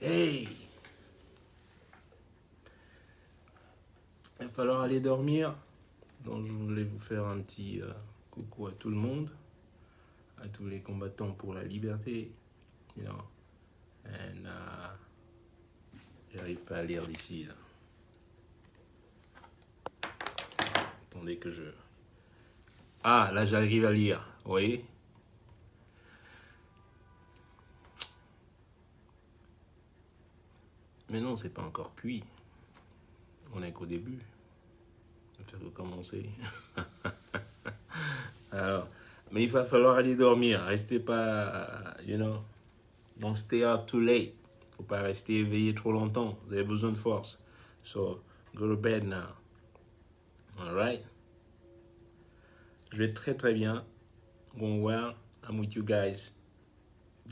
Hey, il va falloir aller dormir. Donc je voulais vous faire un petit coucou à tout le monde, à tous les combattants pour la liberté. You know, and j'arrive pas à lire d'ici là. Attendez que je... Ah, là j'arrive à lire, vous voyez? Mais non, c'est pas encore cuit. On est qu'au début. On fait que commencer. Alors, mais il va falloir aller dormir. Restez pas, you know, don't stay up too late. Faut pas rester éveillé trop longtemps. Vous avez besoin de force. So, go to bed now. Alright? Je vais très très bien. Going well. I'm with you guys.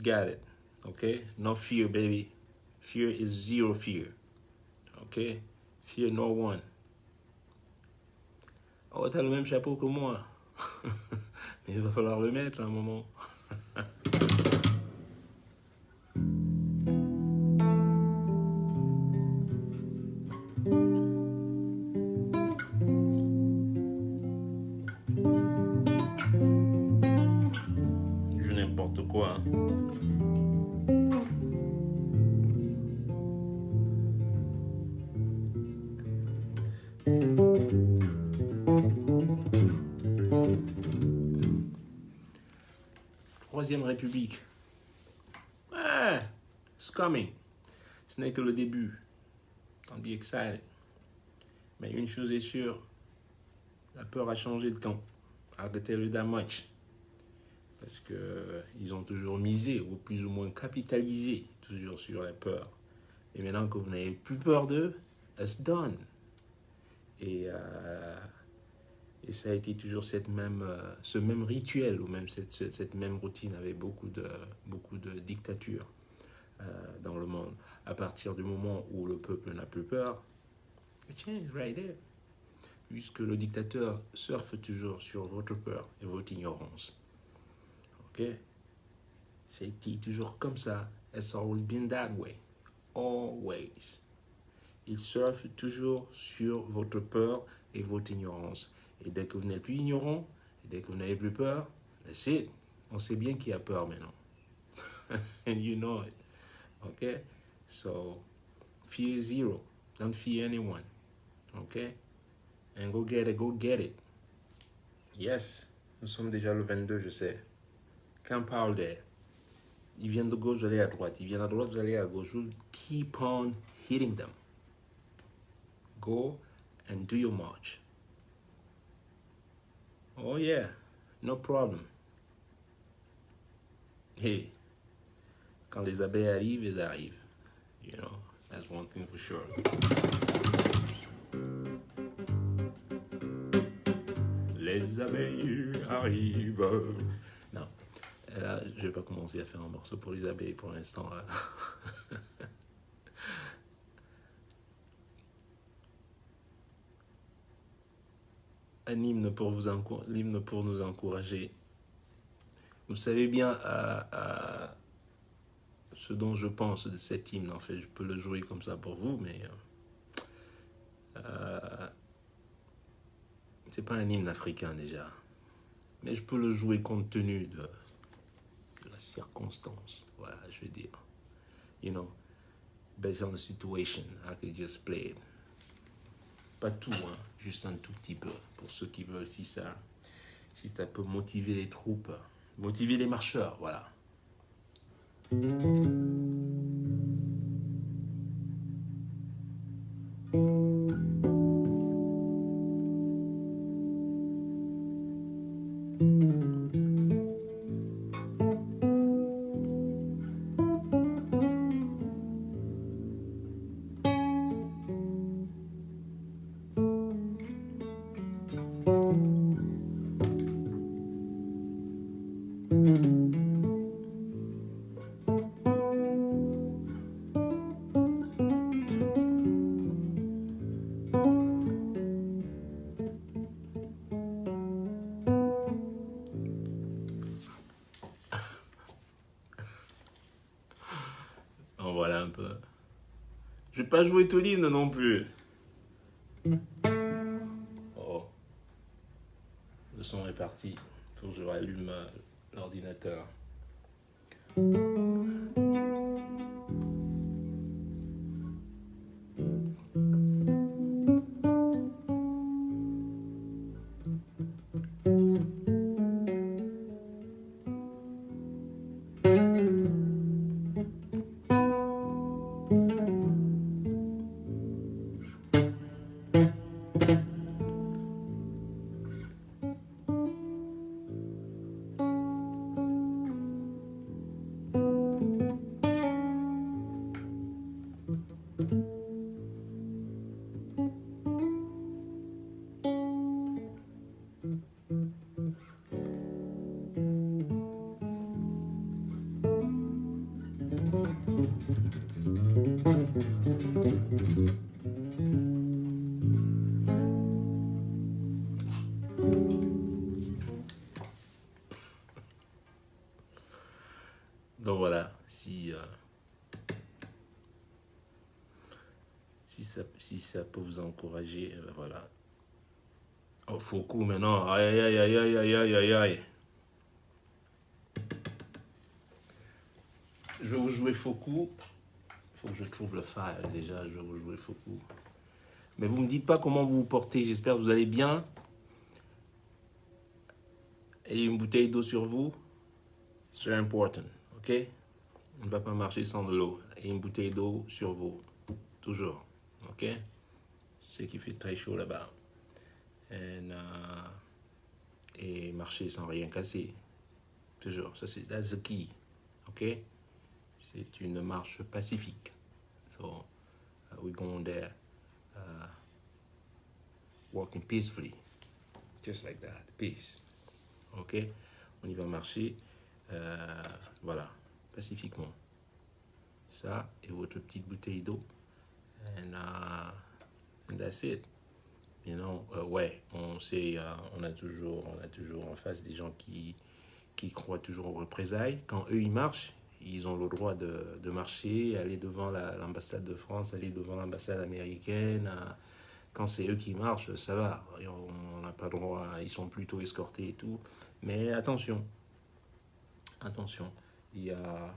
Got it. Okay? No fear, baby. Fear is zero fear. Okay? Fear no one. Oh, t'as le même chapeau que moi. Mais il va falloir le mettre à un moment. Je n'importe quoi. Troisième République. Ah, it's coming. Ce n'est que le début. Don't be excited. Mais une chose est sûre, la peur a changé de camp. Arrêtez-le that much. Parce qu'ils ont toujours misé, ou plus ou moins capitalisé, toujours sur la peur. Et maintenant que vous n'avez plus peur d'eux, it's done. Et ça a été toujours ce même rituel, ou même cette même routine avec beaucoup de dictatures dans le monde. À partir du moment où le peuple n'a plus peur, it changes right there. Puisque le dictateur surfe toujours sur votre peur et votre ignorance. Ok? Ça a été toujours comme ça. It's always been that way. Always. Il surfe toujours sur votre peur et votre ignorance. Et dès que vous n'êtes plus ignorant, et dès que vous n'avez plus peur, that's it. On sait bien qui a peur maintenant. And you know it. Okay? So, fear zero. Don't fear anyone. Okay? And go get it, go get it. Yes, nous sommes déjà le 22, je sais. Camp out there. Ils viennent de gauche, vous allez à droite. Ils viennent à droite, vous allez à gauche. You keep on hitting them. Go and do your march. Oh yeah, no problem. Hey, quand les abeilles arrivent, elles arrivent. You know, that's one thing for sure. Les abeilles arrivent. Non, là, je vais pas commencer à faire un morceau pour les abeilles pour l'instant. Un hymne pour, l'hymne pour nous encourager. Vous savez bien ce dont je pense de cet hymne. En fait, je peux le jouer comme ça pour vous, mais c'est pas un hymne africain déjà. Mais je peux le jouer compte tenu de la circonstance. Voilà, je vais dire. You know, based on the situation, I could just play it. Pas tout, hein, juste un tout petit peu. Pour ceux qui veulent, si ça peut motiver les troupes, motiver les marcheurs, voilà. En voilà un peu. Je vais pas jouer tout l'hymne non plus. Oh. Le son est parti. Faut que je rallume l'ordinateur. Donc voilà, si ça peut vous encourager, voilà. Oh, Foucault maintenant, aïe aïe aïe aïe aïe aïe aïe aïe. Je vais vous jouer Foucault. Il faut que je trouve le file déjà, je vais vous jouer Foucault. Mais vous me dites pas comment vous vous portez, j'espère que vous allez bien. Ayez une bouteille d'eau sur vous, c'est important, ok? On ne va pas marcher sans de l'eau. Ayez une bouteille d'eau sur vous, toujours, ok? C'est qui fait très chaud là-bas. Et marcher sans rien casser, toujours. Ça c'est that's the key, ok? C'est une marche pacifique. So we're going there, walking peacefully, just like that, peace. Ok, on y va marcher, voilà, pacifiquement. Ça et votre petite bouteille d'eau, and that's it. You know, ouais, on sait, on a toujours en face des gens qui croient toujours aux représailles. Quand eux ils marchent, ils ont le droit de marcher, aller devant l'ambassade de France, aller devant l'ambassade américaine. Quand c'est eux qui marchent, ça va. On n'a pas le droit, ils sont plutôt escortés et tout. Mais attention, il y a...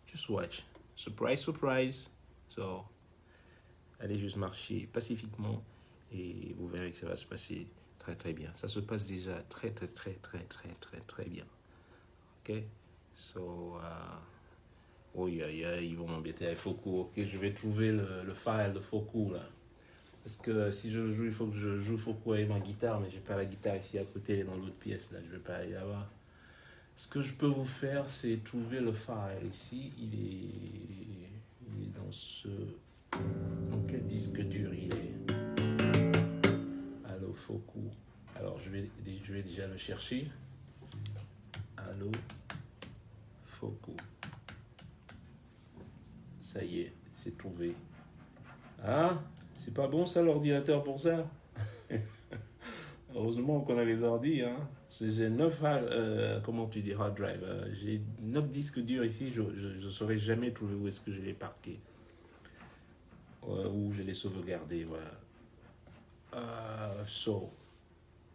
Just watch. Surprise, surprise. So, allez juste marcher pacifiquement et vous verrez que ça va se passer très très bien. Ça se passe déjà très bien. Ok? So, oui, ils vont m'embêter avec Foku. Ok, je vais trouver le file de Foku là. Parce que si je joue, il faut que je joue Foku avec ma guitare, mais j'ai pas la guitare ici à côté, elle est dans l'autre pièce là, je vais pas aller là-bas. Ce que je peux vous faire, c'est trouver le file ici. Il est dans ce. Dans quel disque dur il est? Allo Foku. Alors je vais déjà le chercher. Allo Foku. Ça y est, c'est trouvé. Ah, c'est pas bon ça l'ordinateur pour ça? Heureusement qu'on a les ordi, hein. J'ai 9 comment tu dis, hard drive. J'ai 9 disques durs ici, je ne saurais jamais trouver où est-ce que je les parqué. Où je les sauvegardé, voilà.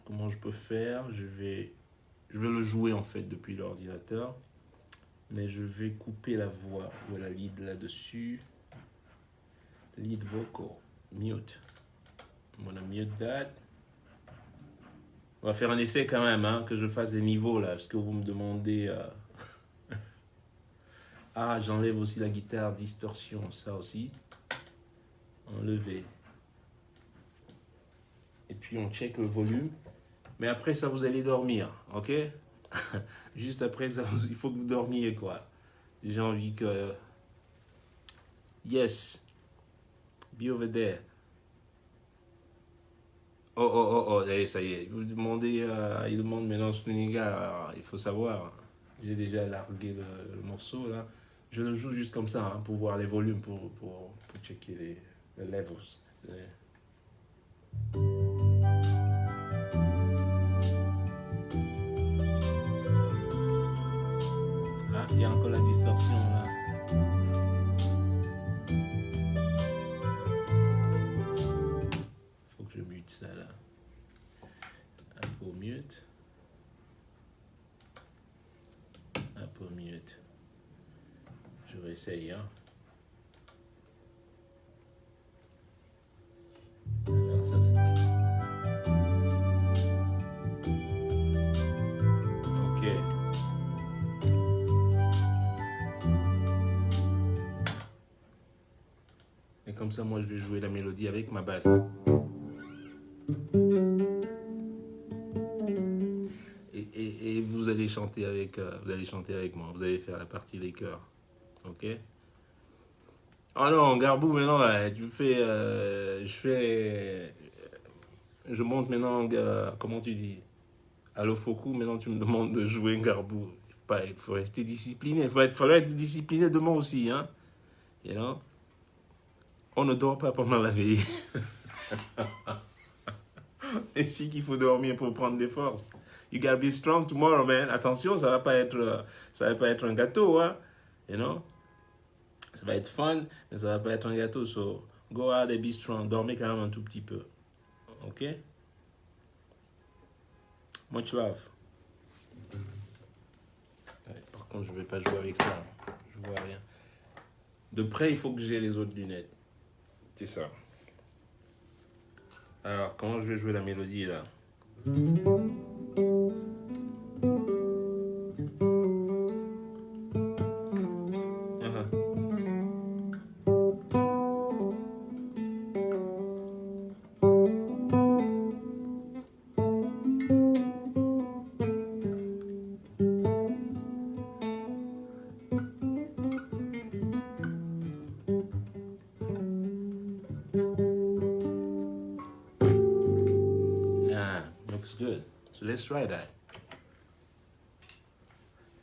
Comment je peux faire? Je vais le jouer en fait depuis l'ordinateur. Mais je vais couper la voix. Voilà, lead là-dessus. Lead vocal. Mute. I'm gonna mute that. On va faire un essai quand même, hein, que je fasse des niveaux là, parce que vous me demandez. Ah, j'enlève aussi la guitare distorsion, ça aussi. Enlever. Et puis on check le volume. Mais après ça, vous allez dormir, ok? Juste après ça, il faut que vous dormiez, quoi. J'ai envie que. Yes. Be over there. Oh, ça y est. Vous demandez, il demande maintenant ce gars, il faut savoir. J'ai déjà largué le morceau là. Je le joue juste comme ça, hein, pour voir les volumes, pour checker les levels. Ah, il y a encore la distorsion là. Faut que je mute ça là. Apple mute. Apple mute. Je vais essayer, hein. Alors, ça, ok. Et comme ça, moi, je vais jouer la mélodie avec ma basse. Et vous allez chanter avec moi. Vous allez faire la partie des chœurs. Ok? Oh non, Garbou, maintenant, là, je monte maintenant, comment tu dis? Allo Foku, maintenant tu me demandes de jouer Garbou. Il faut rester discipliné. Il faudrait être discipliné demain aussi, hein? You know? On ne dort pas pendant la veille. Et si qu'il faut dormir pour prendre des forces. You gotta be strong tomorrow, man. Attention, ça va pas être un gâteau, hein? You know? Ça va être fun, mais ça va pas être un gâteau. So, go out and be strong. Dormez quand même un tout petit peu. Ok? Much love. Ouais, par contre, je vais pas jouer avec ça. Je vois rien. De près, il faut que j'ai les autres lunettes. C'est ça. Alors, comment je vais jouer la mélodie là? Looks good. So let's try that.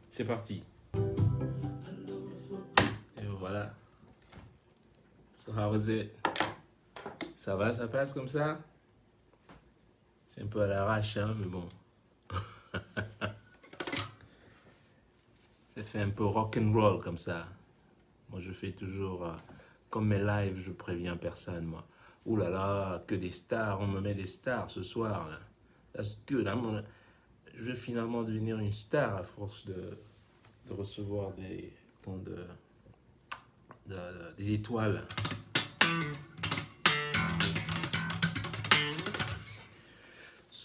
C'est parti. Et voilà. So how was it? Ça va, ça passe comme ça? C'est un peu à l'arrache, hein, mais bon. Ça fait un peu rock and roll comme ça. Moi, je fais toujours, comme mes lives, je préviens personne, moi. Ouh là là, que des stars, on me met des stars ce soir, là. That's good. Je vais finalement devenir une star à force de recevoir des étoiles.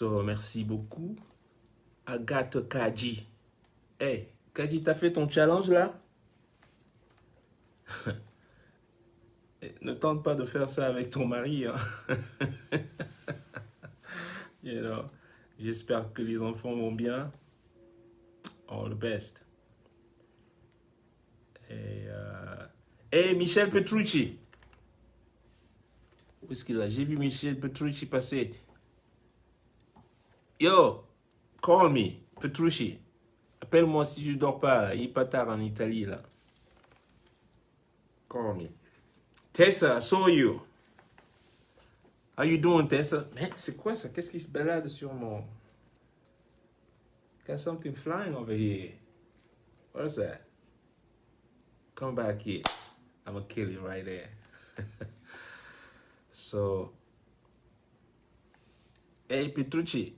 So, merci beaucoup. Agathe Kaji. Hey, Kaji, t'as fait ton challenge là? Ne tente pas de faire ça avec ton mari. Hein. You know, j'espère que les enfants vont bien. All the best. Et Michel Petrucci. Où est-ce qu'il est? J'ai vu Michel Petrucci passer. Yo, call me, Petrucci. Appelle-moi si tu dors pas. Là. Il est pas tard en Italie là. Call me. Tessa, I saw you. How you doing, Tessa? Man, c'est quoi ça? Qu'est-ce qui se balade sur mon... Got something flying over here. What is that? Come back here. I'm gonna kill you right there. So, hey, Petrucci.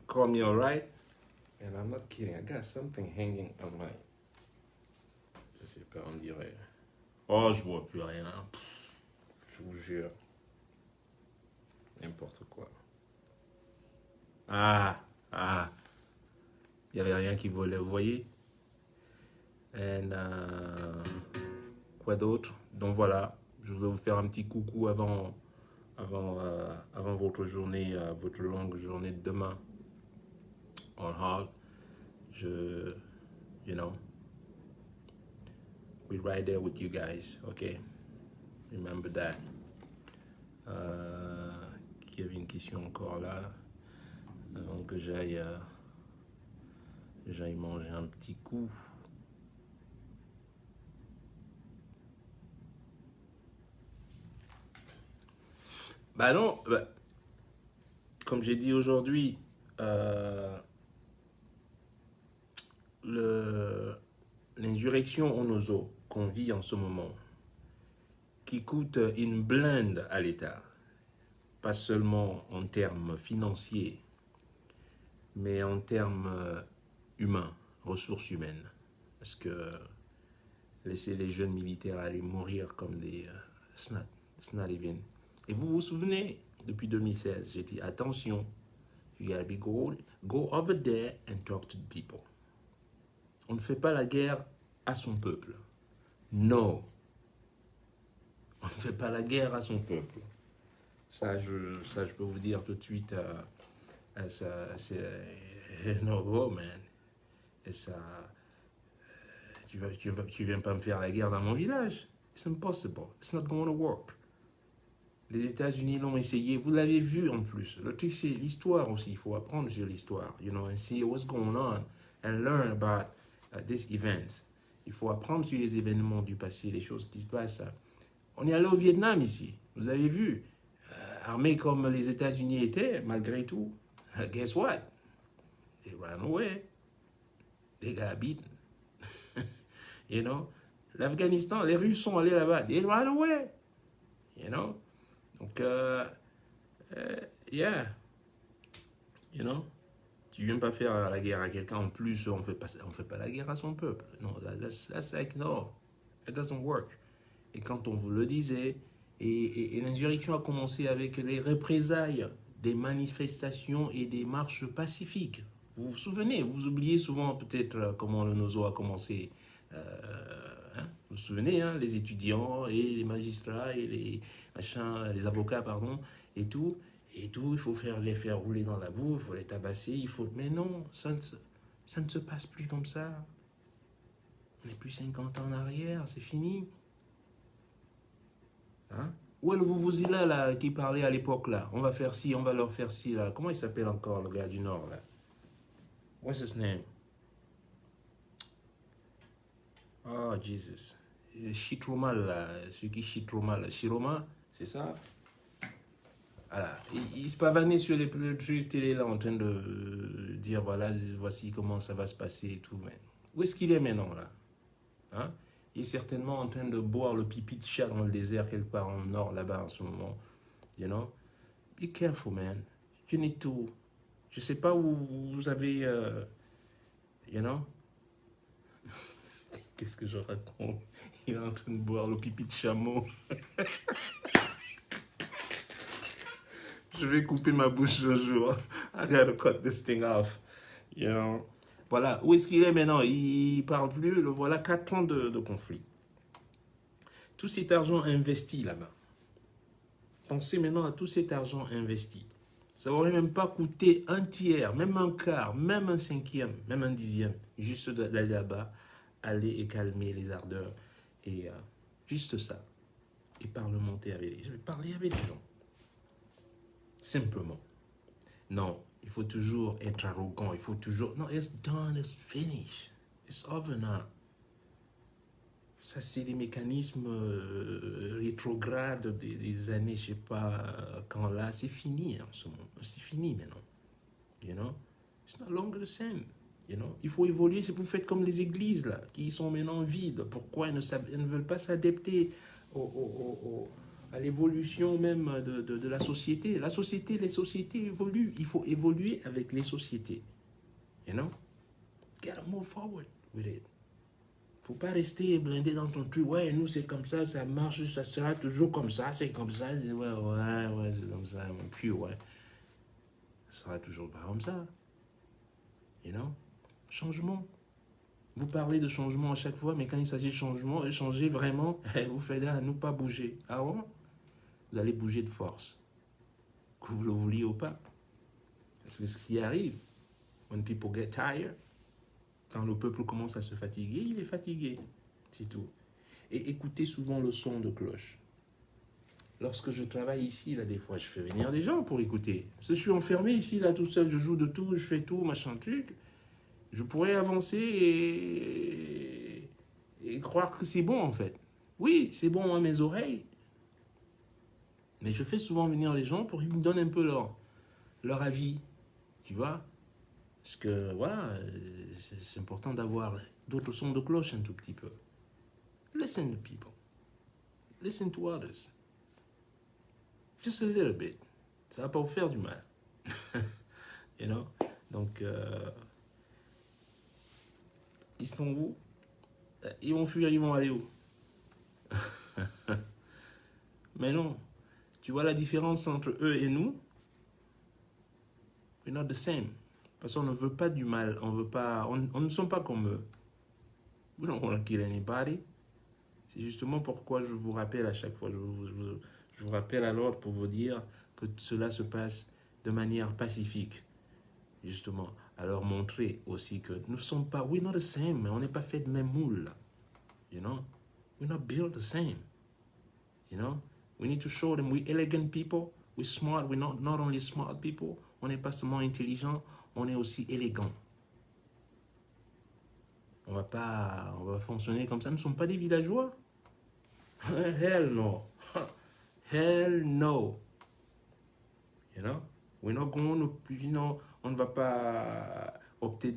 Call me, all right? And I'm not kidding. I got something hanging on my... Je sais pas, on dirait... Oh, je vois plus rien. Je vous jure. N'importe quoi. Ah. Il n'y avait rien qui volait, vous voyez? Et quoi d'autre? Donc voilà, je voulais vous faire un petit coucou avant votre journée, votre longue journée de demain. On hard. You know, we're right there with you guys, okay? Remember that. Qu'il y avait une question encore là, avant que j'aille manger un petit coup. Bah non, bah, comme j'ai dit aujourd'hui, l'insurrection en Ozo qu'on vit en ce moment, qui coûte une blinde à l'État, pas seulement en termes financiers, mais en termes humains, ressources humaines. Parce que laisser les jeunes militaires aller mourir comme des... it's not even... Et vous vous souvenez, depuis 2016, j'ai dit, attention, you gotta be go over there and talk to the people. On ne fait pas la guerre à son peuple. No. On ne fait pas la guerre à son peuple. Ça, je peux vous dire tout de suite, ça, c'est no go, man. Et ça, tu viens pas me faire la guerre dans mon village. It's impossible. It's not going to work. Les États-Unis l'ont essayé. Vous l'avez vu en plus. Le truc, c'est l'histoire aussi. Il faut apprendre sur l'histoire, you know, and see what's going on and learn about these events. Il faut apprendre sur les événements du passé, les choses qui se passent. On est allé au Vietnam ici. Vous avez vu, armés comme les États-Unis étaient, malgré tout, guess what? They ran away. They got beaten. You know? L'Afghanistan, les Russes sont allés là-bas. They ran away. You know? Donc, yeah. You know? Tu viens pas faire la guerre à quelqu'un, en plus, on fait pas la guerre à son peuple. Non, that's like, no. It doesn't work. Et quand on vous le disait, et l'insurrection a commencé avec les représailles des manifestations et des marches pacifiques. Vous vous souvenez, vous oubliez souvent peut-être comment le Nozo a commencé. Vous vous souvenez, hein, les étudiants et les magistrats et les avocats, pardon, et tout, il faut les faire rouler dans la boue, il faut les tabasser, mais non, ça ne se passe plus comme ça. On n'est plus 50 ans en arrière, c'est fini. Hein? Où est le Vuvuzela là, qui parlait à l'époque là? On va faire ci, on va leur faire ci là. Comment il s'appelle encore le gars du Nord là? What's his name? Oh Jesus. Chitroma là, celui qui Chitroma là. Chiroma, c'est ça? Voilà. Il se pavanait sur les trucs télé là en train de dire voilà, voici comment ça va se passer et tout. Mais où est-ce qu'il est maintenant là? Hein? Il est certainement en train de boire le pipi de chat dans le désert quelque part en nord là-bas en ce moment. You know? Be careful, man. You need to... Je sais pas où vous avez... you know? Qu'est-ce que je raconte? Il est en train de boire le pipi de chameau. Je vais couper ma bouche un jour. I gotta cut this thing off. You know? Voilà, où est-ce qu'il est maintenant? Il parle plus. Le voilà 4 ans de conflit. Tout cet argent investi là-bas. Pensez maintenant à tout cet argent investi. Ça n'aurait même pas coûté un tiers, même un quart, même un cinquième, même un dixième, juste d'aller là-bas, aller et calmer les ardeurs. Et juste ça. Et parlementer avec les gens. Parler avec les gens. Simplement. Non, il faut toujours être arrogant. Il faut toujours... Non, it's done, it's finished. It's over now. Ça, c'est les mécanismes rétrogrades des années, je ne sais pas quand là. C'est fini en ce moment. C'est fini maintenant. You know? It's no longer the same. You know? Il faut évoluer. Si vous faites comme les églises là, qui sont maintenant vides, pourquoi elles ne veulent pas s'adapter à l'évolution même de la société? La société, les sociétés évoluent. Il faut évoluer avec les sociétés. You know? Gotta move forward with it. Faut pas rester blindé dans ton truc. Ouais, nous, c'est comme ça marche, ça sera toujours comme ça, c'est comme ça. Ouais, c'est comme ça. Puis, ouais, ça sera toujours pas comme ça. You know? Changement. Vous parlez de changement à chaque fois, mais quand il s'agit de changement, changer vraiment, vous faites à ne pas bouger. Ah bon? Vous allez bouger de force. Que vous le vouliez ou pas. C'est ce qui arrive. When people get tired, quand le peuple commence à se fatiguer, il est fatigué. C'est tout. Et écoutez souvent le son de cloche. Lorsque je travaille ici, là, des fois, je fais venir des gens pour écouter. Parce que je suis enfermé ici, là, tout seul, je joue de tout, je fais tout, machin truc. Je pourrais avancer et croire que c'est bon, en fait. Oui, c'est bon à mes oreilles. Mais je fais souvent venir les gens pour qu'ils me donnent un peu leur avis. Tu vois? Parce que, voilà, c'est important d'avoir d'autres sons de cloche un tout petit peu. Listen to people. Listen to others. Just a little bit. Ça va pas vous faire du mal. You know? Donc, ils sont où? Ils vont fuir, ils vont aller où? Mais non. Tu vois la différence entre eux et nous? We're not the same. Parce qu'on ne veut pas du mal. On ne sommes pas comme eux. We don't want to kill anybody. C'est justement pourquoi je vous rappelle à chaque fois. Je vous rappelle à l'ordre pour vous dire que cela se passe de manière pacifique. Justement, à leur montrer aussi que nous ne sommes pas, we're not the same, mais on n'est pas fait de même moule. You know? We're not built the same. You know? We need to show them we're elegant people, we're smart, we're not only smart people, on n'est pas seulement intelligent, on est aussi élégant. On va fonctionner comme ça. Nous ne sommes pas des villageois. Hell no. Hell no. You know? We're not going to, you know, on ne va pas opter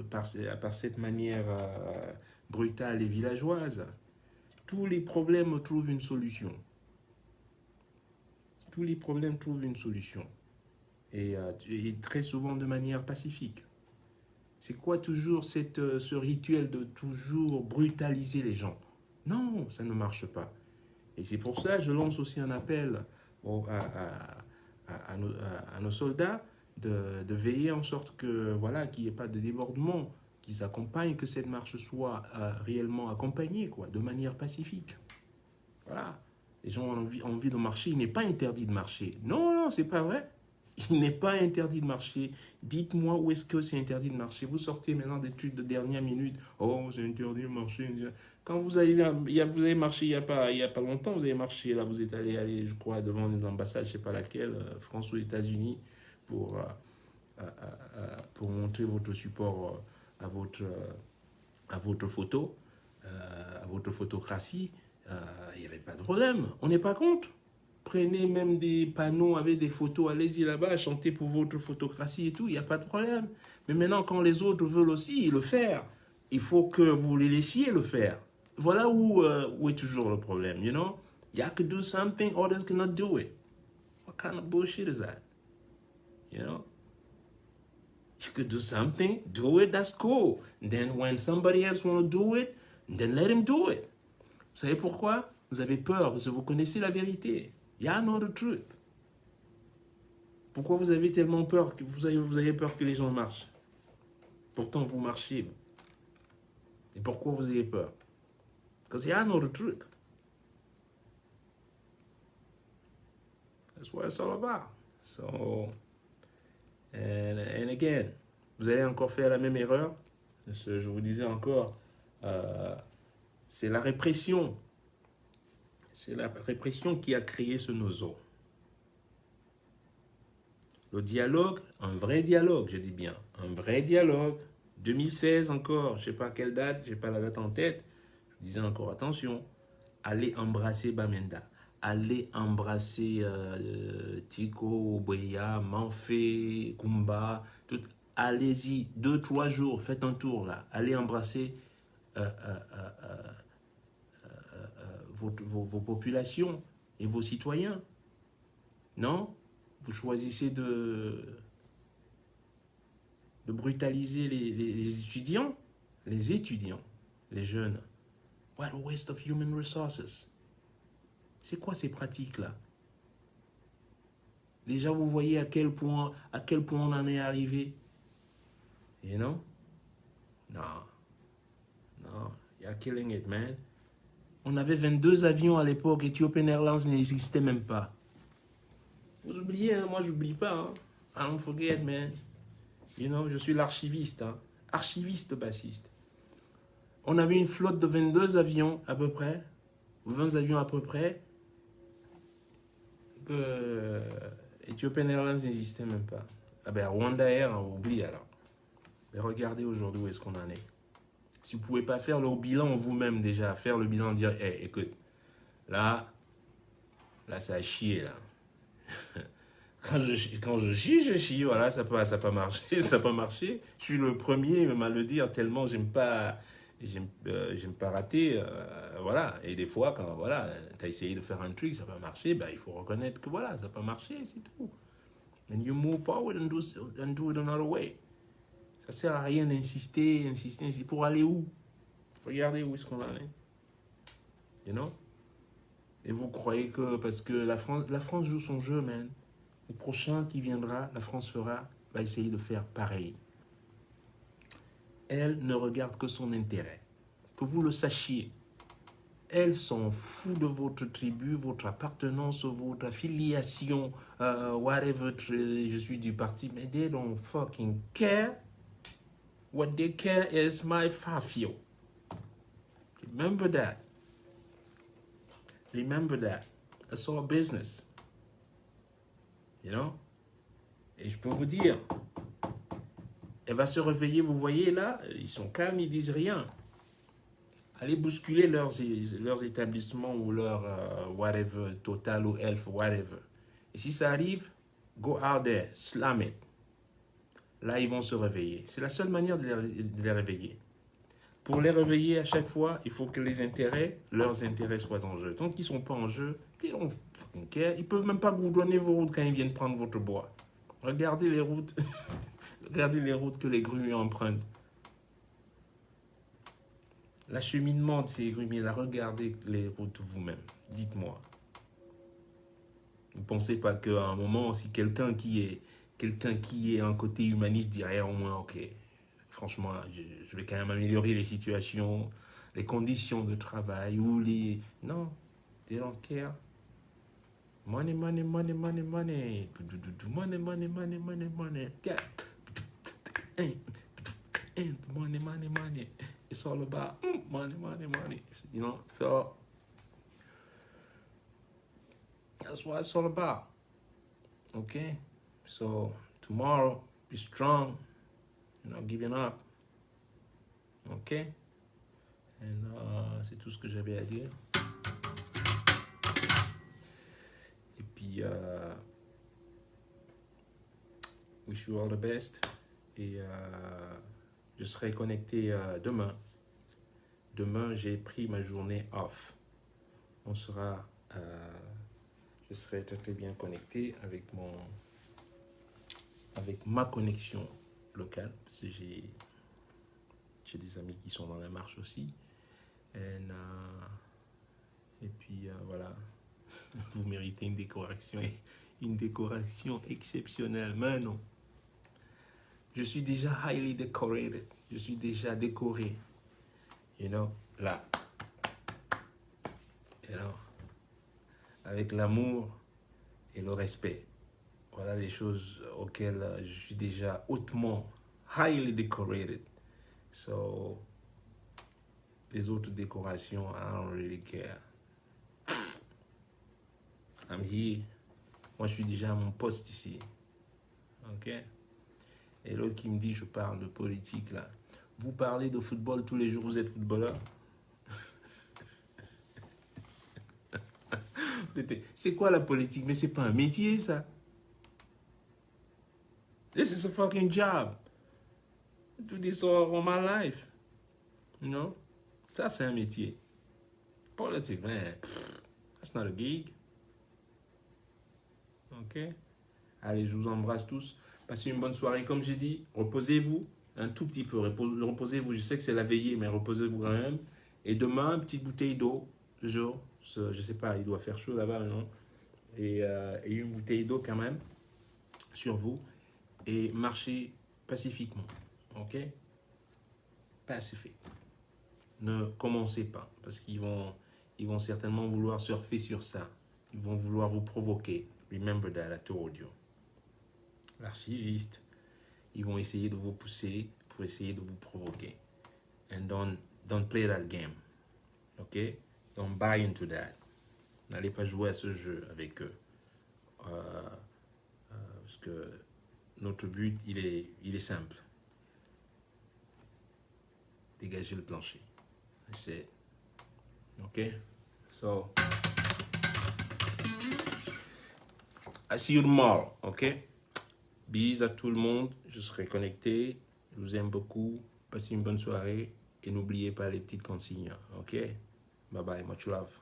par cette manière brutale et villageoise. Tous les problèmes trouvent une solution. Tous les problèmes trouvent une solution. Et très souvent de manière pacifique. C'est quoi toujours ce rituel de toujours brutaliser les gens? Non, ça ne marche pas. Et c'est pour ça que je lance aussi un appel à nos soldats de veiller en sorte que voilà, qu'il n'y ait pas de débordement, qu'ils accompagnent, que cette marche soit réellement accompagnée, quoi, de manière pacifique. Voilà. Les gens ont envie de marcher. Il n'est pas interdit de marcher. Non, non, c'est pas vrai. Il n'est pas interdit de marcher. Dites-moi où est-ce que c'est interdit de marcher. Vous sortez maintenant des trucs de dernière minute. Oh, c'est interdit de marcher. Quand vous avez marché il y a pas longtemps, vous avez marché, là, vous êtes allé, je crois, devant une ambassade, je ne sais pas laquelle, France ou États-Unis, pour montrer votre support à votre photo, à votre photocratie. Il n'y avait pas de problème. On n'est pas contre. Prenez même des panneaux avec des photos, allez-y là-bas, chantez pour votre photocratie et tout, il n'y a pas de problème. Mais maintenant, quand les autres veulent aussi le faire, il faut que vous les laissiez le faire. Voilà où est toujours le problème, you know? You can do something, others cannot do it. What kind of bullshit is that? You know? You could do something, do it, that's cool. And then when somebody else want to do it, then let him do it. Vous savez pourquoi? Vous avez peur, parce que vous connaissez la vérité. You know the truth. Pourquoi vous avez tellement peur que vous avez peur que les gens marchent? Pourtant, vous marchez. Vous. Et pourquoi vous avez peur? Because you know the truth. That's what it's all about. So, and again, vous allez encore faire la même erreur. Je vous disais encore, c'est la répression. C'est la répression qui a créé ce nozo. Le dialogue, un vrai dialogue, je dis bien, un vrai dialogue. 2016 encore, je ne sais pas quelle date, je n'ai pas la date en tête. Je disais encore, attention, allez embrasser Bamenda, allez embrasser Tico, Oboya, Manfé, Kumba, tout. Allez-y, 2-3 jours, faites un tour là, allez embrasser vos populations et vos citoyens. Non? Vous choisissez de brutaliser les étudiants, les jeunes. What a waste of human resources. C'est quoi ces pratiques-là? Déjà, vous voyez à quel point on en est arrivé. You know? Non, you're killing it, man. On avait 22 avions à l'époque, Ethiopian Airlines n'existait même pas. Vous oubliez, hein? Moi j'oublie pas. Hein? I don't forget, man. You know, je suis l'archiviste, hein? Archiviste bassiste. On avait une flotte de 22 avions à peu près, 20 avions à peu près, que Ethiopian Airlines n'existait même pas. Ah ben Rwanda Air, on oublie alors. Mais regardez aujourd'hui où est-ce qu'on en est. Si vous ne pouvez pas faire le bilan vous-même déjà, faire le bilan, dire, hey, écoute, là, ça a chié, là. Quand je chie, voilà, ça peut pas marcher, ça peut pas marcher. Je suis le premier même à le dire, tellement j'aime pas rater, voilà. Et des fois, quand voilà, tu as essayé de faire un truc, ça va marcher, ben, il faut reconnaître que voilà, ça peut marcher, c'est tout. And you move forward and do it another way. Ça sert à rien d'insister. Pour aller où? Regardez où est-ce qu'on en est. You know? Et vous croyez que parce que la France joue son jeu, man. Le prochain qui viendra, la France va essayer de faire pareil. Elle ne regarde que son intérêt. Que vous le sachiez. Elle s'en fout de votre tribu, votre appartenance, votre affiliation, whatever, je suis du parti, mais they don't fucking care. What they care is my fafio. Remember that. Remember that. That's our business. You know? Et je peux vous dire, elle va se réveiller, vous voyez là, ils sont calmes, ils disent rien. Allez bousculer leurs établissements ou leur whatever, Total ou Elf, whatever. Et si ça arrive, go out there, slam it. Là, ils vont se réveiller. C'est la seule manière de les réveiller. Pour les réveiller à chaque fois, il faut que leurs intérêts soient en jeu. Tant qu'ils ne sont pas en jeu, ils ne peuvent même pas vous donner vos routes quand ils viennent prendre votre bois. Regardez les routes. Regardez les routes que les grumiers empruntent. L'acheminement de ces grumiers-là, regardez les routes vous-même. Dites-moi. Ne pensez pas qu'à un moment, si quelqu'un qui est un côté humaniste dirait au moins, ok, franchement, je vais quand même améliorer les situations, les conditions de travail ou les... Non, they don't care. Money, money, money, money, money. Money, money, money, money, money. Money, money, money. It's all about money, money, money. You know, so that's what it's all about. Okay? So tomorrow, be strong. You're not giving up. Okay? And c'est tout ce que j'avais à dire. Et puis, wish you all the best. Et je serai connecté demain. Demain, j'ai pris ma journée off. Je serai très bien connecté avec ma connexion locale, parce que j'ai des amis qui sont dans la marche aussi. Et puis voilà, vous méritez une décoration une décoration exceptionnelle. Mais non. Je suis déjà highly decorated. Je suis déjà décoré. You know, là. You know, avec l'amour et le respect. Voilà les choses auxquelles je suis déjà hautement, highly decorated. So, les autres décorations, I don't really care. I'm here. Moi, je suis déjà à mon poste ici. OK? Et l'autre qui me dit, je parle de politique, là. Vous parlez de football tous les jours, vous êtes footballeur? C'est quoi la politique? Mais c'est pas un métier, ça. This is a fucking job. I do this all my life. You know? Ça, c'est un métier. Politique, man. That's not a gig. OK? Allez, je vous embrasse tous. Passez une bonne soirée. Comme j'ai dit, reposez-vous un tout petit peu. Reposez-vous. Je sais que c'est la veillée, mais reposez-vous quand même. Et demain, une petite bouteille d'eau. Toujours. Je sais pas, il doit faire chaud là-bas, non? Et une bouteille d'eau quand même sur vous. Et marchez pacifiquement. OK? Pacifique. Ne commencez pas. Parce qu'ils vont certainement vouloir surfer sur ça. Ils vont vouloir vous provoquer. Remember that I told you. L'archiviste, ils vont essayer de vous pousser pour essayer de vous provoquer. And don't play that game. OK? Don't buy into that. N'allez pas jouer à ce jeu avec eux. Parce que notre but, il est simple. Dégager le plancher. C'est... OK? So... I see you tomorrow, OK? Bis à tout le monde. Je serai connecté. Je vous aime beaucoup. Passez une bonne soirée. Et n'oubliez pas les petites consignes, OK? Bye bye. Much love.